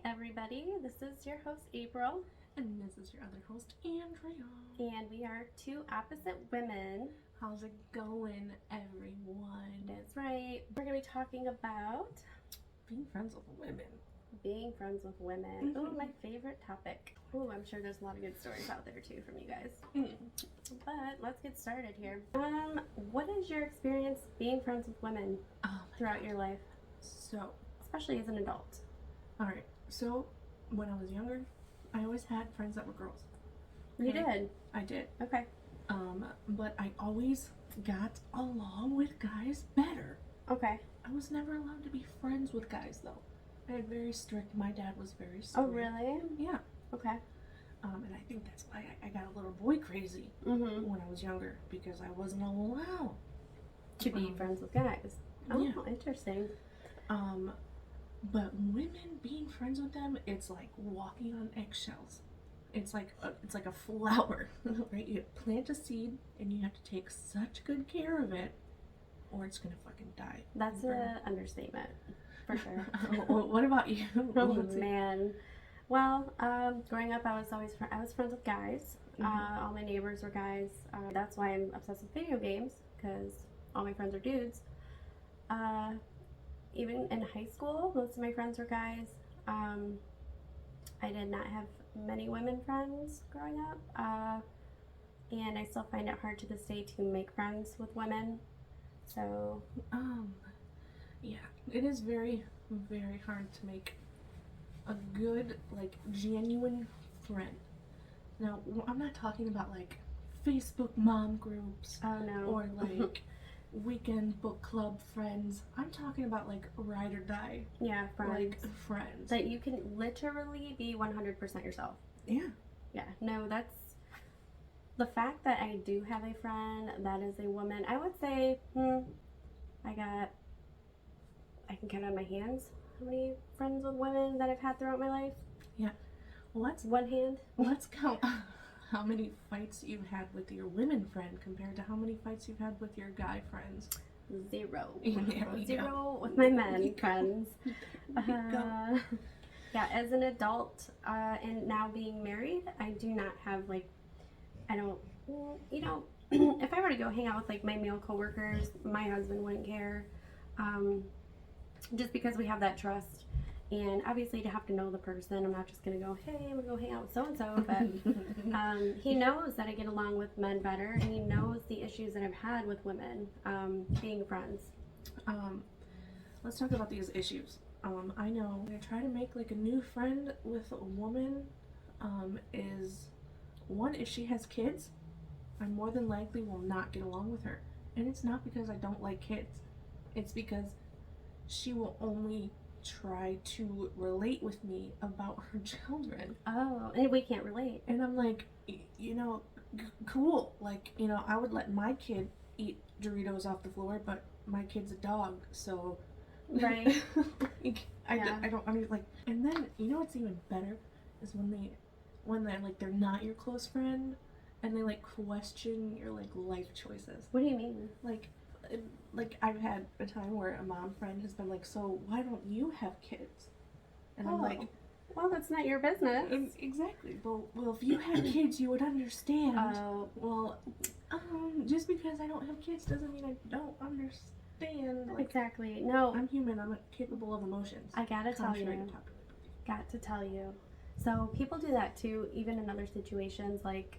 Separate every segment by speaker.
Speaker 1: everybody. This is your host, April.
Speaker 2: And this is your other host, Andrea.
Speaker 1: And we are two opposite women.
Speaker 2: How's it going, everyone?
Speaker 1: That's right. We're going to be talking about
Speaker 2: being friends with women.
Speaker 1: Being friends with women. Ooh, my favorite topic. Ooh, I'm sure there's a lot of good stories out there too from you guys. But let's get started here. What is your experience being friends with women throughout your life?
Speaker 2: So,
Speaker 1: especially as an adult.
Speaker 2: Alright, so when I was younger, I always had friends that were girls.
Speaker 1: Okay? You did?
Speaker 2: I did.
Speaker 1: Okay.
Speaker 2: But I always got along with guys better.
Speaker 1: Okay.
Speaker 2: I was never allowed to be friends with guys though. I had very strict, my dad was very strict.
Speaker 1: Oh, really?
Speaker 2: Yeah.
Speaker 1: Okay.
Speaker 2: And I think that's why I got a little boy crazy when I was younger, because I wasn't allowed
Speaker 1: to be friends with guys. Oh, yeah. Interesting.
Speaker 2: But women, being friends with them, it's like walking on eggshells. It's like a flower, right? You plant a seed and you have to take such good care of it, or it's gonna fucking die.
Speaker 1: That's an understatement, for sure.
Speaker 2: What about you?
Speaker 1: Oh man. Well, growing up, I was friends with guys. All my neighbors were guys. That's why I'm obsessed with video games, because all my friends are dudes. Even in high school, most of my friends were guys. I did not have many women friends growing up, and I still find it hard to this day to make friends with women. So,
Speaker 2: yeah, it is very, very hard to make a good, like, genuine friend. Now, I'm not talking about like Facebook mom groups.
Speaker 1: Oh no.
Speaker 2: Or like weekend book club friends. I'm talking about like ride or die.
Speaker 1: Yeah, friends.
Speaker 2: Like friends.
Speaker 1: That you can literally be 100% yourself.
Speaker 2: Yeah.
Speaker 1: Yeah. No, that's the fact that I do have a friend that is a woman. I would say, I can count on my hands how many friends with women that I've had throughout my life.
Speaker 2: Yeah. Well,
Speaker 1: one hand.
Speaker 2: Let's count how many fights you've had with your women friend compared to how many fights you've had with your guy friends.
Speaker 1: Zero.
Speaker 2: Zero
Speaker 1: with my men friends. Yeah, as an adult and now being married, I do not have if I were to go hang out with like my male coworkers, my husband wouldn't care, just because we have that trust. And obviously, to have to know the person, I'm not just gonna go, hey, I'm gonna go hang out with so and so. But he knows that I get along with men better, and he knows the issues that I've had with women, being friends.
Speaker 2: Let's talk about these issues. I know when I try to make like a new friend with a woman, is one, if she has kids, I more than likely will not get along with her. And it's not because I don't like kids. It's because she will only try to relate with me about her children.
Speaker 1: Oh, and we can't relate.
Speaker 2: And I'm like, cool. Like, I would let my kid eat Doritos off the floor, but my kid's a dog, so...
Speaker 1: Right.
Speaker 2: I mean, like, and then, what's even better is when they're not your close friend, and they, like, question your, like, life choices.
Speaker 1: What do you mean?
Speaker 2: Like I've had a time where a mom friend has been like, so why don't you have kids? And I'm like,
Speaker 1: well, that's not your business.
Speaker 2: Exactly. Well, if you had kids, you would understand. Well, just because I don't have kids doesn't mean I don't understand. Like,
Speaker 1: exactly. No.
Speaker 2: I'm human. I'm capable of emotions.
Speaker 1: I gotta tell you. Got to tell you. So people do that too, even in other situations, like,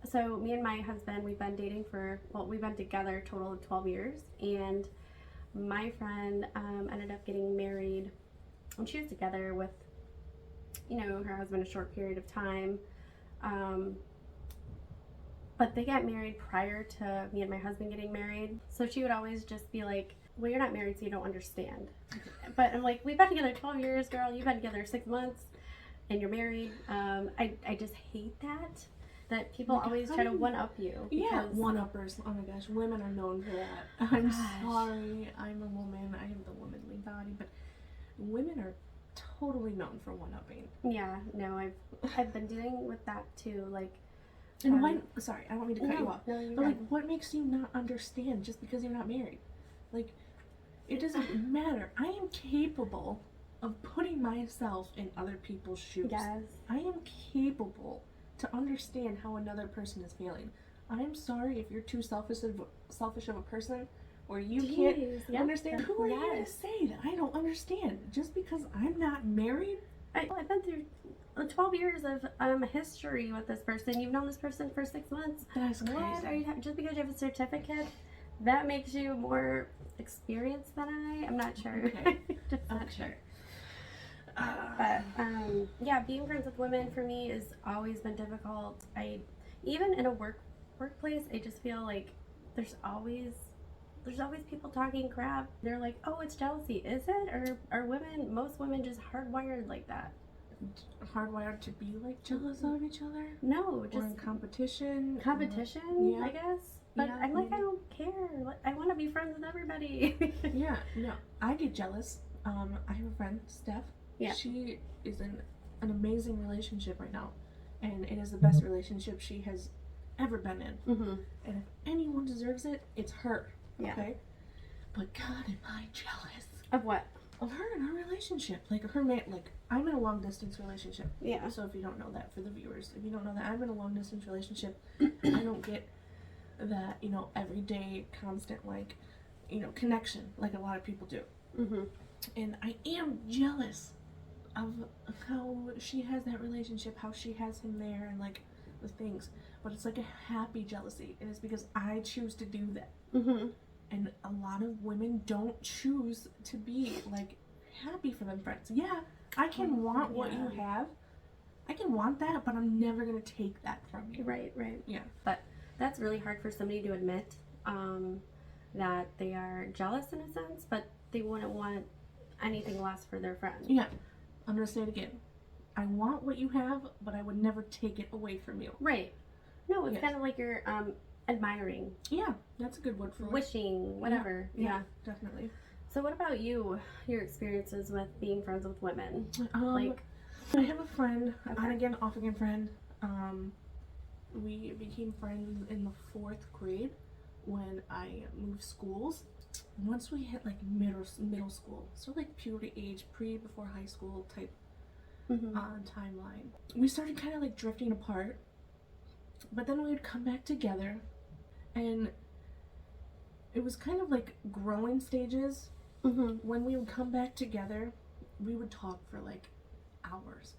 Speaker 1: so me and my husband, we've been together a total of 12 years, and my friend ended up getting married, and she was together with, her husband a short period of time, but they got married prior to me and my husband getting married, so she would always just be like, well, you're not married, so you don't understand. But I'm like, we've been together 12 years, girl, you've been together 6 months, and you're married. I just hate that people always try to one-up you.
Speaker 2: Yeah, one-uppers. Oh my gosh, women are known for that. I'm sorry, I'm a woman, I have the womanly body, but women are totally known for one-upping.
Speaker 1: Yeah, no, I've been dealing with that too, like...
Speaker 2: And sorry, I don't mean to cut you off,
Speaker 1: no,
Speaker 2: but like, what makes you not understand just because you're not married? Like, it doesn't matter. I am capable of putting myself in other people's shoes.
Speaker 1: Yes.
Speaker 2: I am capable to understand how another person is feeling. I'm sorry if you're too selfish of a person, or you can't
Speaker 1: Yep.
Speaker 2: understand. Who are you to
Speaker 1: Yes.
Speaker 2: say that I don't understand? Just because I'm not married?
Speaker 1: I've been through 12 years of history with this person. You've known this person for 6 months.
Speaker 2: That's
Speaker 1: What
Speaker 2: crazy.
Speaker 1: are you just because you have a certificate, that makes you more experienced than I? I'm not sure.
Speaker 2: Okay.
Speaker 1: Just not
Speaker 2: Okay.
Speaker 1: sure. But yeah, being friends with women for me has always been difficult. I even in a workplace, I just feel like there's always people talking crap. They're like, oh, it's jealousy. Is it? Or are most women just hardwired like that?
Speaker 2: Hardwired to be like jealous of each other?
Speaker 1: No,
Speaker 2: Or
Speaker 1: just
Speaker 2: in competition?
Speaker 1: competition,
Speaker 2: Yeah.
Speaker 1: I guess. But
Speaker 2: Yeah,
Speaker 1: I'm like,
Speaker 2: maybe.
Speaker 1: I don't care. Like, I want to be friends with everybody.
Speaker 2: Yeah, no, I get jealous. I have a friend, Steph.
Speaker 1: Yeah.
Speaker 2: She is in an amazing relationship right now, and it is the best relationship she has ever been in.
Speaker 1: Mm-hmm.
Speaker 2: And if anyone deserves it, it's her.
Speaker 1: Yeah.
Speaker 2: Okay. But God, am I jealous
Speaker 1: Of what?
Speaker 2: of her and her relationship? Like her man, like I'm in a long distance relationship.
Speaker 1: Yeah.
Speaker 2: So if you don't know that, for the viewers, if you don't know that, I'm in a long distance relationship. I don't get that, everyday, constant, connection like a lot of people do.
Speaker 1: Mm-hmm.
Speaker 2: And I am jealous of how she has that relationship, how she has him there, and the things. But it's like a happy jealousy, and it's because I choose to do that.
Speaker 1: Mm-hmm.
Speaker 2: And a lot of women don't choose to be happy for them friends. Yeah, I can want what you have. I can want that, but I'm never gonna take that from you.
Speaker 1: Right.
Speaker 2: Yeah.
Speaker 1: But that's really hard for somebody to admit that they are jealous in a sense, but they wouldn't want anything less for their friend.
Speaker 2: Yeah. I'm gonna say it again. I want what you have, but I would never take it away from you.
Speaker 1: Right. No, it's
Speaker 2: Yes.
Speaker 1: kind of like you're admiring,
Speaker 2: Yeah, that's a good word for it.
Speaker 1: wishing, whatever. Yeah.
Speaker 2: Definitely.
Speaker 1: So what about you? Your experiences with being friends with women?
Speaker 2: Like, I have a friend,
Speaker 1: Okay.
Speaker 2: on again, off again friend. We became friends in the 4th grade when I moved schools. Once we hit middle school, so puberty age, before high school type
Speaker 1: Mm-hmm.
Speaker 2: timeline, we started kind of drifting apart. But then we would come back together, and it was kind of growing stages.
Speaker 1: Mm-hmm.
Speaker 2: When we would come back together, we would talk for hours.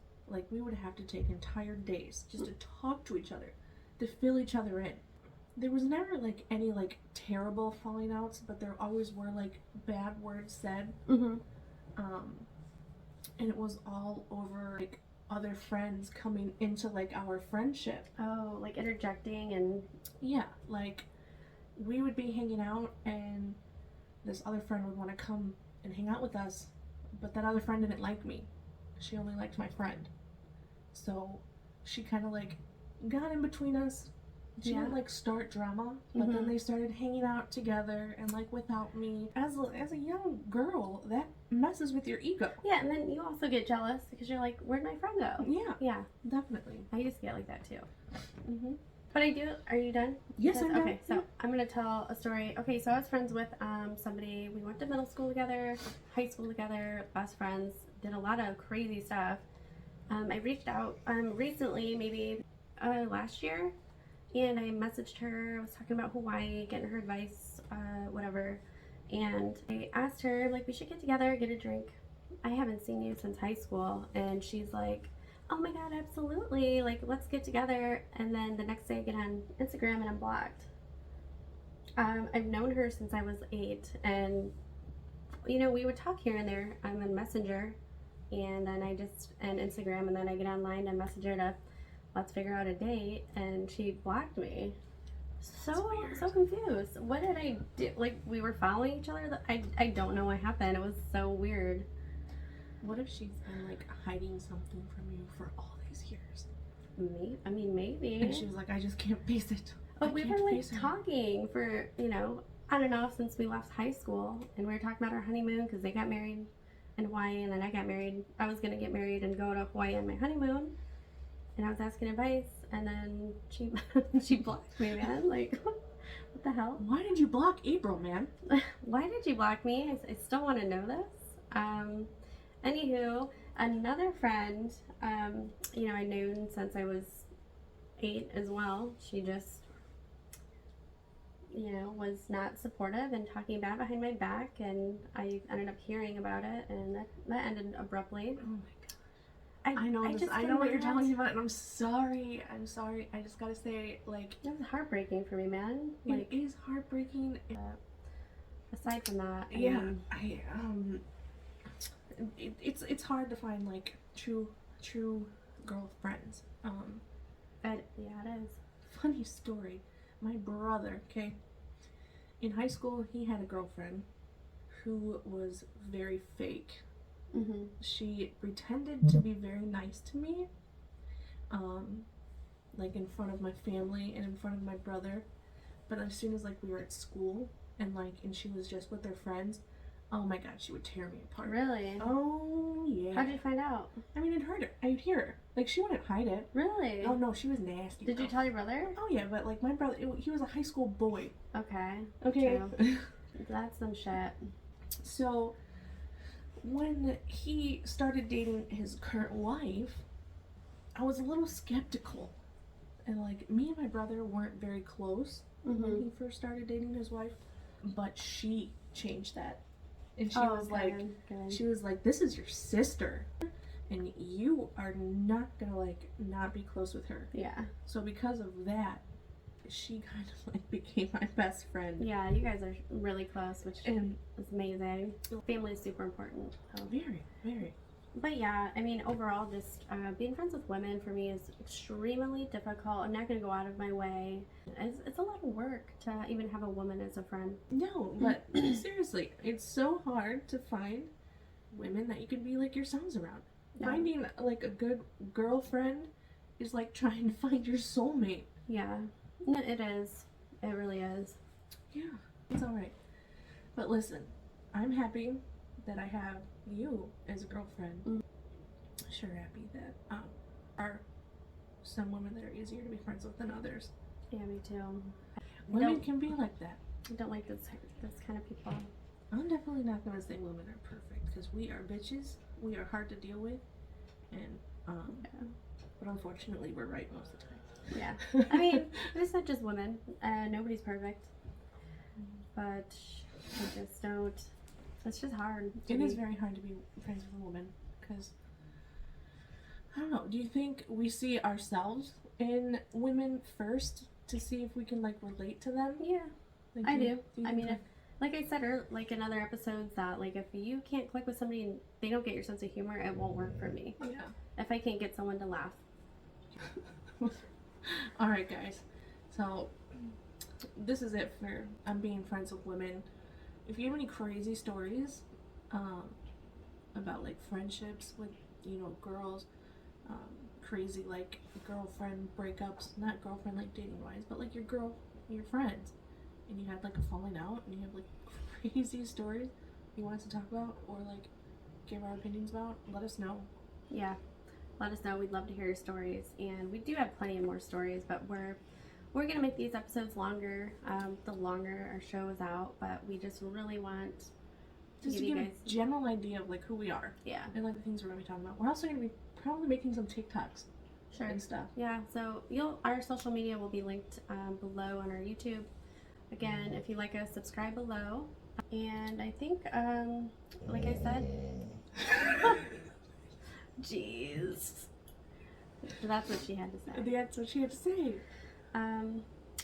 Speaker 2: We would have to take entire days just to talk to each other, to fill each other in. There was never any terrible falling outs, but there always were bad words said.
Speaker 1: Mm-hmm.
Speaker 2: And it was all over other friends coming into our friendship.
Speaker 1: Oh, interjecting and
Speaker 2: Yeah, we would be hanging out, and this other friend would want to come and hang out with us, but that other friend didn't like me. She only liked my friend. So she kind of got in between us. She
Speaker 1: Yeah.
Speaker 2: didn't start drama, but then
Speaker 1: Mhm.
Speaker 2: they started hanging out together and without me. As a young girl, that messes with your ego.
Speaker 1: yeah, and then you also get jealous because you're like, where'd my friend go?
Speaker 2: Yeah,
Speaker 1: Yeah,
Speaker 2: definitely.
Speaker 1: I used to get like that too.
Speaker 2: Mm-hmm.
Speaker 1: But I do. Are you done?
Speaker 2: Yes, I'm done.
Speaker 1: Okay, so I'm gonna tell a story. Okay, so I was friends with somebody. We went to middle school together, high school together, best friends. Did a lot of crazy stuff. I reached out recently, maybe last year, and I messaged her. I was talking about Hawaii, getting her advice, whatever. And I asked her, we should get together, get a drink. I haven't seen you since high school, and she's like, oh my god, absolutely, let's get together. And then the next day I get on Instagram and I'm blocked. I've known her since I was 8, and we would talk here and there on Messenger, and then and Instagram, and then I get online and message her to let's figure out a date, and she blocked me. So confused. What did I do? We were following each other. I don't know what happened. It was so weird.
Speaker 2: What if she's been hiding something from you for all these years?
Speaker 1: Maybe.
Speaker 2: And she was like, I just can't face it.
Speaker 1: But we were
Speaker 2: face it."
Speaker 1: talking for, on and off since we left high school. And we were talking about our honeymoon because they got married in Hawaii, and then I got married. I was going to get married and go to Hawaii on my honeymoon. And I was asking advice, and then she blocked me, man. What the hell?
Speaker 2: Why did you block April, man?
Speaker 1: Why did you block me? I still want to know this. Anywho, another friend, you know, I known since I was 8 as well. She just, you know, was not supportive and talking bad behind my back, and I ended up hearing about it, and that ended abruptly.
Speaker 2: Oh my god. I know this.
Speaker 1: just
Speaker 2: I
Speaker 1: get
Speaker 2: know what you're
Speaker 1: mad.
Speaker 2: telling me about, and I'm sorry. I'm sorry. I just gotta say, like,
Speaker 1: It was heartbreaking for me, man. Like,
Speaker 2: it is heartbreaking.
Speaker 1: aside from that,
Speaker 2: Yeah,
Speaker 1: mean,
Speaker 2: it's hard to find like true girlfriends.
Speaker 1: yeah, it is.
Speaker 2: Funny story. My brother, okay, in high school, he had a girlfriend who was very fake.
Speaker 1: Mhm.
Speaker 2: She pretended to be very nice to me, like in front of my family and in front of my brother. But as soon as like we were at school and she was just with her friends, oh my god, she would tear me apart.
Speaker 1: Really?
Speaker 2: Oh yeah.
Speaker 1: How'd you find out?
Speaker 2: I mean, it hurt her. I'd hear her. Like she wouldn't hide it.
Speaker 1: Really?
Speaker 2: Oh no, she was nasty.
Speaker 1: Did you tell your brother?
Speaker 2: Oh yeah, but like my brother, he was a high school boy.
Speaker 1: Okay.
Speaker 2: Okay.
Speaker 1: That's some shit.
Speaker 2: So when he started dating his current wife, I was a little skeptical. And like me and my brother weren't very close when
Speaker 1: Mhm.
Speaker 2: he first started dating his wife, but she changed that. And she
Speaker 1: Oh,
Speaker 2: was
Speaker 1: okay,
Speaker 2: like
Speaker 1: good.
Speaker 2: she was like, "This is your sister, and you are not gonna like not be close with her."
Speaker 1: Yeah.
Speaker 2: So because of that, she kind of like became my best friend.
Speaker 1: Yeah, you guys are really close, which
Speaker 2: And
Speaker 1: is amazing. Family is super important. So.
Speaker 2: very, very.
Speaker 1: But yeah, I mean, overall, just being friends with women for me is extremely difficult. I'm not going to go out of my way. It's a lot of work to even have a woman as a friend.
Speaker 2: No, but seriously, it's so hard to find women that you can be like yourselves around.
Speaker 1: Yeah.
Speaker 2: Finding like a good girlfriend is like trying to find your soulmate.
Speaker 1: Yeah, no, it is. It really is.
Speaker 2: Yeah, it's all right. But listen, I'm happy that I have you as a girlfriend.
Speaker 1: Mm.
Speaker 2: Sure happy that are some women that are easier to be friends with than others.
Speaker 1: Yeah, me too.
Speaker 2: Women can be like that.
Speaker 1: I don't like this kind of people.
Speaker 2: I'm definitely not gonna say women are perfect because we are bitches. We are hard to deal with, and
Speaker 1: Yeah.
Speaker 2: but unfortunately we're right most of the time.
Speaker 1: Yeah. I mean, it's not just women. Nobody's perfect. But I just don't. It's just hard.
Speaker 2: It is very hard to be friends with a woman because I don't know. Do you think we see ourselves in women first to see if we can like relate to them?
Speaker 1: Yeah,
Speaker 2: Like,
Speaker 1: I do.
Speaker 2: you
Speaker 1: I
Speaker 2: think,
Speaker 1: mean, like I said, like in other episodes, that like if you can't click with somebody and they don't get your sense of humor, it won't work for me.
Speaker 2: yeah.
Speaker 1: If I can't get someone to laugh.
Speaker 2: All right, guys. So this is it for being friends with women. If you have any crazy stories about like friendships with girls, crazy like girlfriend breakups, not girlfriend like dating wise, but like your friends, and you had like a falling out, and you have like crazy stories you want us to talk about or like give our opinions about, let us know.
Speaker 1: Yeah, let us know. We'd love to hear your stories, and we do have plenty of more stories, but we're gonna make these episodes longer. The longer our show is out, but we just really want to
Speaker 2: Just
Speaker 1: give
Speaker 2: to
Speaker 1: you
Speaker 2: give
Speaker 1: guys.
Speaker 2: a general idea of like who we are
Speaker 1: Yeah,
Speaker 2: and like the things we're gonna be talking about. We're also gonna be probably making some TikToks
Speaker 1: sure.
Speaker 2: and stuff.
Speaker 1: Yeah, so our social media will be linked below on our YouTube. Again, if you like us, subscribe below. And I think, like I said, jeez, that's what she had to say.
Speaker 2: That's what she had to say.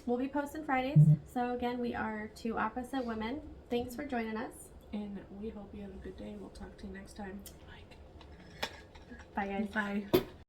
Speaker 1: We'll be posting Fridays. So again, we are two opposite women. Thanks for joining us.
Speaker 2: And we hope you have a good day. We'll talk to you next time.
Speaker 1: Bye, guys.
Speaker 2: Bye.